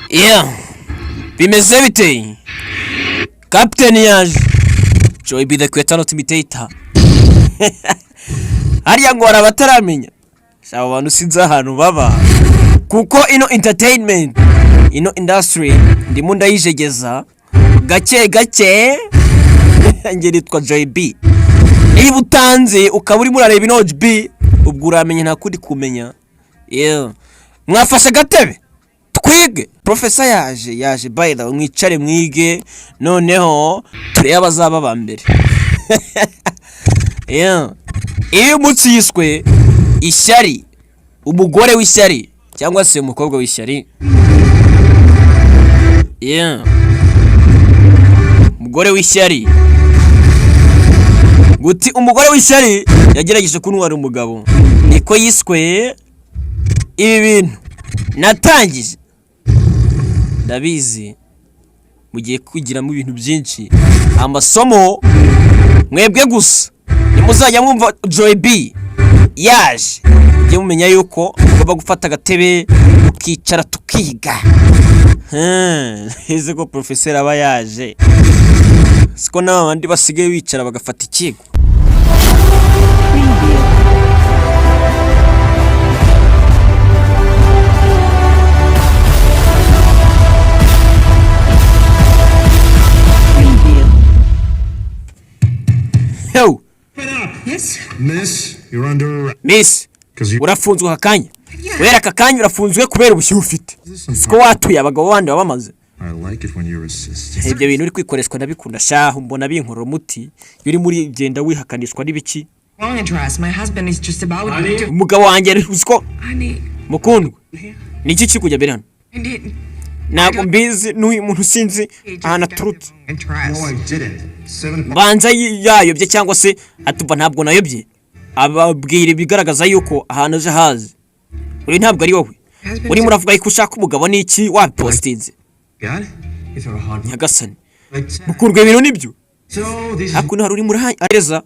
Yeah, bimeze bite? Captain yaje. Joy be the creator not imitator. Hariya ngo arabataramenya. Shaba abantu sinza ahantu baba. Kuko ino entertainment, ino industry ndimo ndayijegeza gake gake. Ngeri twa Joy B. Niba utanze ukaba uri murareba ino B, ubwo uramenye nta kudi kumenya. Yeah. Mwafashe gatebe. Twige. Professor yaje by the mwicare mwige noneho tureba bazaba bambere. Yeah. Iyo mutsi yiswe ishyari, umugore w'ishyari cyangwa se umukobwa w'ishyari. Yeah. Umugore w'ishyari. Guti umugore w'ishyari yagerageje kuntwara umugabo. Niko yiswe ibi bintu natangije. Ndabizi mugiye kwigiramo ibintu byinshi. Amasomo mwebwe gusa nimuzajya mwumva Joy B yaje je mumenya yuko ugomba gufata agatebe ukicara tukiga. Heze ko professor aba yaje siko n'abandi basigaye bicara bagafata ikigo. Yo. Yes. Miss, you're under. Miss, urafunzwe akanya. Wera akanya urafunzwe kubera ubushyuhe ufite. Siko watuye abagabo bandi babamaze. I like it when you resist. Ibyo bintu uri kwikoreshwa ndabikunda shaho mbona binkora umuti. Yuri muri genda wihakanishwa n'ibiki. Wrong address. My husband is just about to. Umugabo wanjye uziko. Mukundwa. Niki kikujya berano? Nako mbizi n'uyu muntu sinzi ahana turutse. No, I didn't. Banza yayobye cyangwa se atuba ntabwo nayobye. Ababwire bigaragaza yuko ahantu je hazi. Uri ntabwo ari wowe. Uri muravuga yuko ushaka umugabo niki wapostinze. God? It's a hard. Nyagasani. Mukurwe ibintu nibyo. Hakuno hari uri muraheza.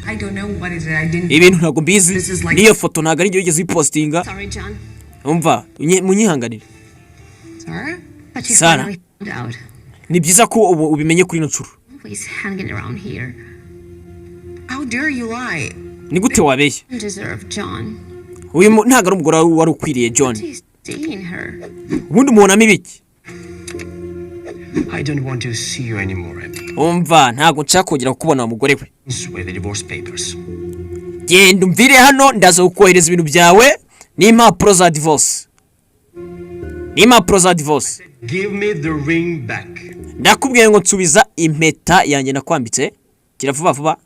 I don't know what is it. I didn't. Ibintu ntabwo mbizi. Niyo foto ntabwo ari byo yigeze ipostinga. Sorry, John. Umva, munyihanganire. Sorry? But you Sara. finally found out. Ni byiza ko ubimenye kuri ncuro. Always hanging around here. How dare you lie? Ni gute wabeshye? You deserve John. Uyu ntago ari umugore wari ukwiriye John. He's seeing her. Ubundi umuntu amibiki. I don't want to see you anymore. Umva ntago nshaka kongera kukubona umugore we. With the divorce papers. Genda umvire hano ndaza kukohereza ibintu byawe n'impapuro za divorce. N'impapuro za divorce. Give me the ring back. Ndakubwiye ngo nsubiza impeta yanjye nakwambitse. Kira vuba vuba.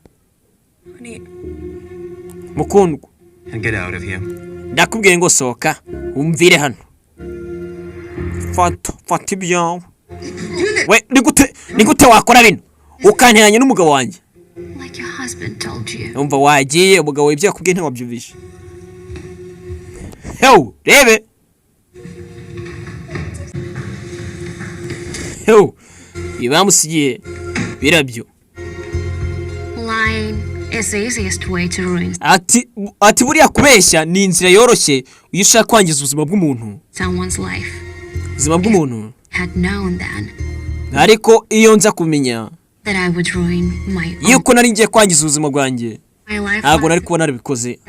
Mukundwa. And get out of here. Ndakubwiye ngo sohoka umvire hano. Fata ibyawe. We nigute wakora bino ukanteranya n'umugabo wanjye. Like your husband told you. Umva wagiye umugabo ibyo yakubwiye ntiwabyumvishe. Yo, rebe. Yo, ibamusigiye birabyo. Lying is the easiest way to ruin. Ati buriya kubeshya ni inzira yoroshye iyo ushaka kwangiza ubuzima bw'umuntu. Someone's life. Ubuzima bw'umuntu. Had known then. Ariko iyo nza kumenya that I would ruin my own. Yuko nari ngiye kwangiza ubuzima bwanjye. Ntabwo nari kubona nabikoze.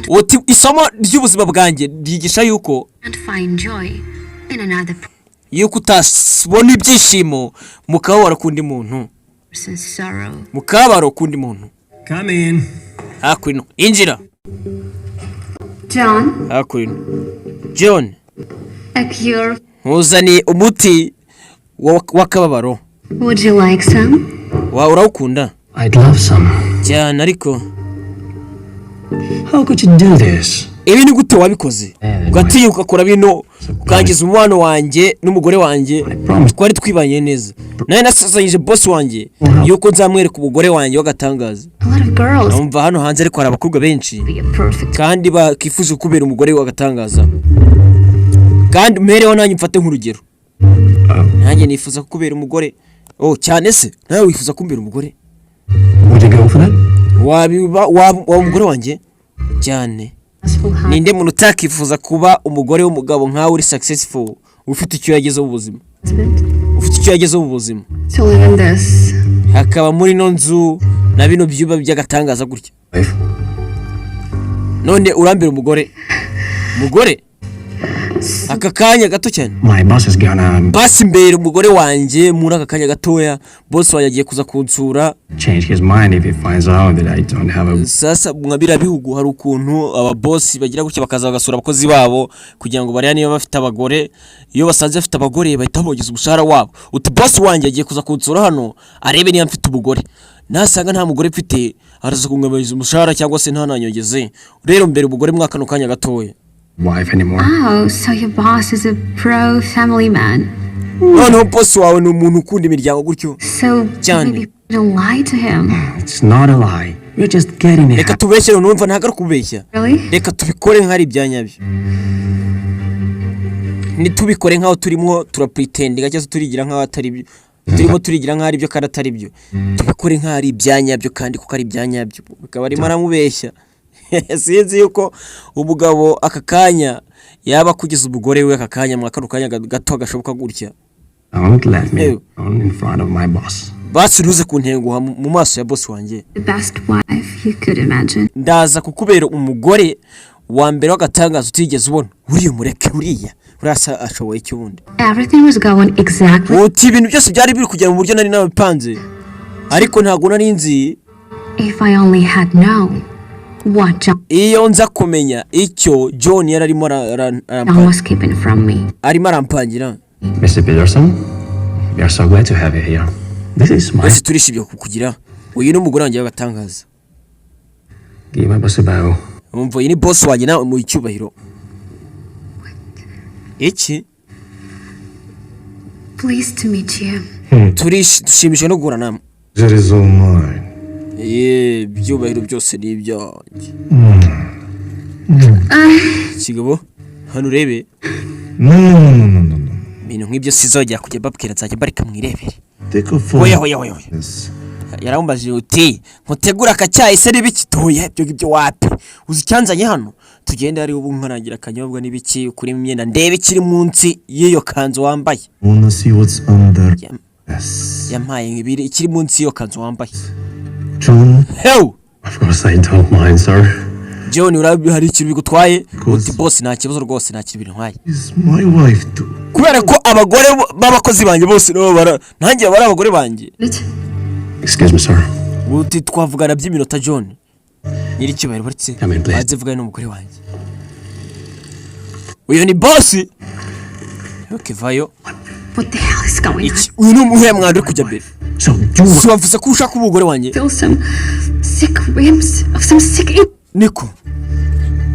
Uti isomo ry'ubuzima bwanjye ryigisha yuko can't find joy in another yuko utasubona ibyishimo mukababaro kundi muntu. Mukababaro kundi muntu. Come in. Hakuno. Injira. John. Hakuno. John. A cure. Uzani umuti wakababaro. Would you like some? Urawukunda? I'd love some. Cyane ariko. How could you do this? Ibi ni gute wabikoze? Ugatinyuka ukora bino ukangiza umubano wanjye n'umugore wanjye twari twibanye neza. Naye nasazanyije boss wanjye yuko nzamwereka umugore wanjye wagatangaza. Umva hano hanze ariko hari abakobwa benshi kandi bakifuza kubera umugore wagatangaza. Kandi mpereho nanjye mfate nk'urugero. Nanjye nifuza kubera umugore. Oh cyane se nawe wifuza kumbera umugore? Would you go for that? Wa umugore wanjye cyane. Ninde muntu utakifuza kuba umugore w'umugabo nkawe uri successful ufite icyo yagezeho mu buzima, husband ufite icyo yagezeho mu buzima, to live in this. hakaba muri no nzu na bino byuba by'agatangaza gutya. Wife? None urambira umugore aka kanya gato cyane. My boss is gonna Basi mbere umugore wanjye muri aka kanya gatoya boss wanjye agiye kuza kunsura. change his mind if he finds out that I don't have a... Sasa mwabira bihugu hari ukuntu aba boss bagira gutya bakaza bagasura abakozi babo kugira ngo barebe niba bafite abagore. Iyo basanze bafite abagore bahita bogeza umushahara wabo. Uti boss wanjye agiye kuza kunsura hano arebe niba mfite umugore. Nasanga nta mugore mfite araza kungabiriza umushahara cyangwa se nta nanyogeze. Rero mbere umugore mwaka no kanya gatoya. wife anymore. Oh, so your boss is a pro family man. Noneho boss wawe ni umuntu ukunda imiryango gutyo. So Johnny. maybe don't lie to him. It's not a lie. You're just getting it. Reka tubeshye numva ntago kubeshya. Really? Reka tubikore nk'ari ibyanyabyo. Nitubikore nkaho turimo turapretendinga cyangwa turigira nkaho atari byo. Turimo turigira nkaho ari byo kandi atari byo. Tubikore nk'ari ibyanyabyo kandi kuko ari ibyanyabyo. Bikaba arimo aramubeshya. Sinzi yuko umugabo aka kanya yaba kugeza umugore we aka kanya mwaka rukanya gato gashoboka gutya. Don't let me on in front of my boss. Basi ruze kuntenguha mu maso ya boss wanjye. The best wife you could imagine. Ndaza kukubera umugore wa mbere w'agatangazo utigeze ubona. Uriye mureke uriya. Urasa ashoboye iki wundi. Everything was going exactly. Uti ibintu byose byari biri kujya mu buryo nari nabipanze. Ariko ntago nari nzi. If I only had known what John Iyo nza kumenya icyo John yari arimo was keeping from me. arimo arampangira. Mr. Peterson, we are so glad to have you here. This is my... Basi turishibye kukugira. Uyu ni umugore wanjye w'agatangaza. Give my boss a bow. Umva iyi ni boss wanjye nawe mu icyubahiro. Iki? Pleased to meet you. Dushimishwe no guhura namwe. That is all mine. Byubahiro byose ni ibyanjye. Kigabo hano urebe. No. Ibintu nk'ibyo sizojya kujya babwira nzajya bareka mwirebere. Take a phone. Oya. Yes. Yarambaje uti nkutegura akacyayi se n'ibikitoya ibyo ngibyo wapi uzi cyanzanye hano tugende ari ubu nkarangira akanyobwa n'ibiki ukuri imyenda ndebe ikiri munsi y'iyo kanzu wambaye. Wanna see what's under? Yes. Yampaye ngibiri ikiri munsi y'iyo kanzu wambaye. John? Heu Of course I don't mind, sir. John urabi hari ikintu bigutwaye uti boss nta kibazo rwose nta kintu bintwaye. Is my wife too. Kubera ko abagore b'abakozi banjye bose no bara nanjye bari abagore banjye. Excuse me, sir. Uti twavugana by'iminota John. Nyiri cyubahiro baretse. Come in, please. Baze vugana n'umugore wanjye. Uyu ni boss. Okay, vayo. What the hell is going on? Uyu ni umuhe mwandi uri kujya mbere. So you... Wavuze ko ushaka umugore wanjye. Feel some sick whims of some sick. Niko.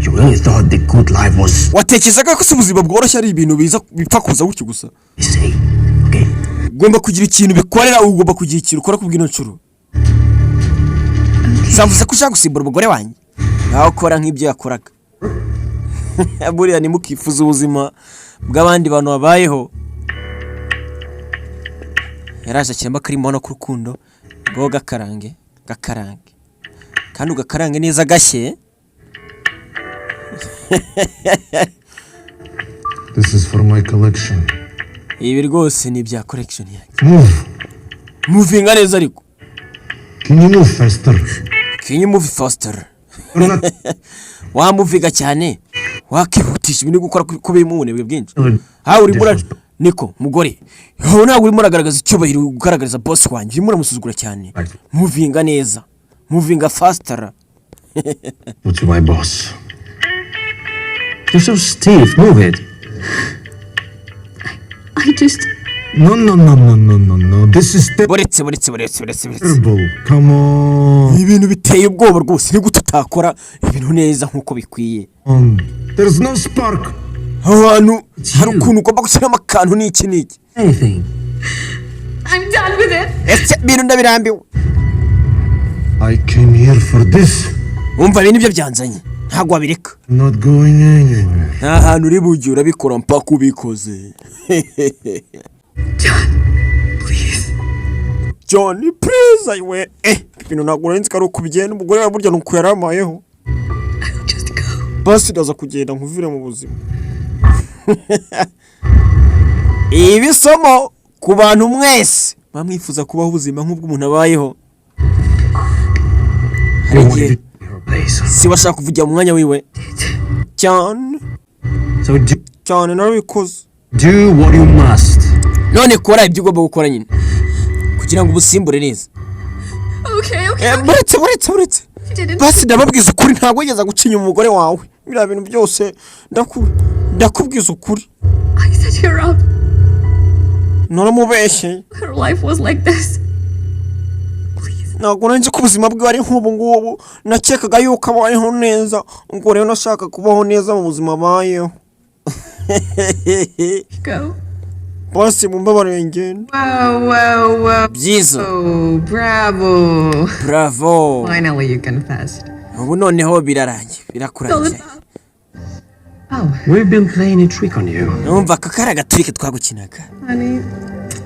You really thought the good life was... Watekerezaga ko ubuzima bworoshye ari ibintu biza bipfa kuza gutyo gusa. Say, okay. Ugomba kugira ikintu bikorera ugomba kugira ikintu ukora kubw'ino ncuro. Savuze ko ushaka gusimbura umugore wanjye. Naho ukora nk'ibyo yakoraga. Buriya ni mukifuza ubuzima bw'abandi bantu babayeho. Yaraje akiramba karimo no ku rukundo ngo gakarange. Kandi ugakarange neza gashye. This is for my collection. Ibi rwose ni bya collection yanjye. Move. Moving neza ariko. Can you move faster? Can you move faster? Or not? Wamuviga cyane. Wakihutisha ibintu gukora kubeye mu bunebwe bwinshi. Ha uri mura Niko mugore. Ho ntabwo urimo uragaragaza icyubahiro ugaragariza boss wanjye. Urimo uramusuzugura cyane. Moving neza. Moving faster. What's my boss? You're so stiff. Move it. I just. No. This is Boretse. terrible. Come on. Ibintu biteye ubwoba rwose ni gute utakora ibintu neza nkuko bikwiye. There's no spark. Abantu hari ukuntu ugomba gushyiramo akantu n'iki. Anything. I'm done with it. Ese bintu ndabirambiwe. I came here for this. Umva ibintu byo byanzanye. Ntabwo wabireka. Not going anywhere. Nta hantu uri bujye urabikora mpaka ubikoze. John, please, ayiwe. Ibintu ntabwo urenze ko ari ukubigenda umugore wawe burya nuko yaramayeho. Just go. Basi ndaza kugenda nkuvire mu buzima. ibi somo ku bantu mwese bamwifuza kubaho ubuzima nk'ubwo umuntu abayeho. Hari igihe si washaka kuvugira mu mwanya wiwe cyane cyane narabikoze. Do what you must. None kora ibyo ugomba gukora nyine kugira ngo ubusimbure neza. Okay. Buretse basi ndababwiza ukuri ntabwo wigeze gucinya umugore wawe biriya bintu byose ndakubwiza ukuri. I set her up. Naramubeshye. Her life was like this. Ntabwo nzi ko ubuzima bwe ari nk'ubu ngubu, nakekaga yuko abayeho neza, ngo rero nashaka kubaho neza mu buzima abayeho. Go. Basi mumbabarire ngende. Wow. Byiza. Oh, bravo. Finally you confessed. Ubu noneho birarangiye, birakurangiye. Oh. We've been playing a trick on you. Numva kakara gaturike twagukinaga. Honey.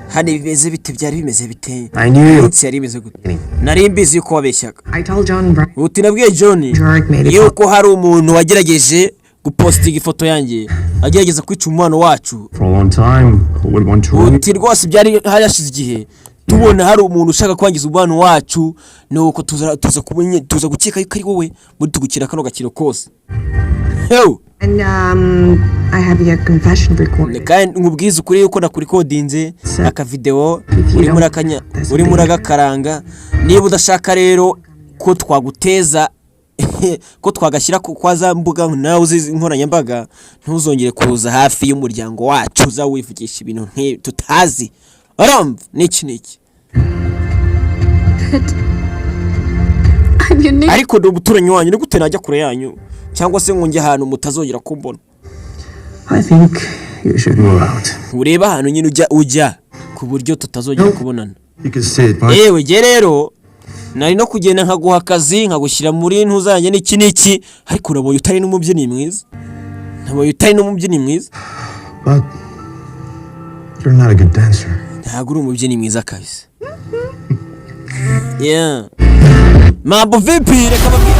Hadi bimeze bite byari bimeze bite? I knew you. Yari bimeze gute? Nari mbizi yuko wabeshyaga. I told John Brian. Uti nabwiye John yuko hari umuntu wagerageje gupostinga ifoto yanjye agerageza kwica umwana wacu. For a long time, we want to. Uti rwose byari hashize igihe tubona hari umuntu ushaka kwangiza umwana wacu, nuko tuza gukeka yuko ari wowe muri tugukira kano gakiro kose. Yo. And I have your confession recorded. Kandi nkubwiza ukuri yuko nakurikodinze aka video uri muri agakaranga. Niba udashaka rero ko twaguteza ko twagashyira kwa za mbuga nawe uzi inkoranyambaga, ntuzongere kuza hafi y'umuryango wacu uza wivugisha ibintu nk'ibi tutazi. Arumva niki ariko ndo buturanyi wanyu ni gute najya kure yanyu cyangwa se ngonge ahantu mutazongera kumbona. I think you should move out. Ureba ahantu nyine ujya ku buryo tutazongera kubonana. You can stay at my. Yewe je rero nari no kugenda nkaguha akazi nkagushyira muri ntuzanye n'iki ariko urabonye utari n'umubyinnyi mwiza. But you're not a good dancer. Ntabwo uri umubyinnyi mwiza kabisa. Yeah. Mambo vipi reka babwira.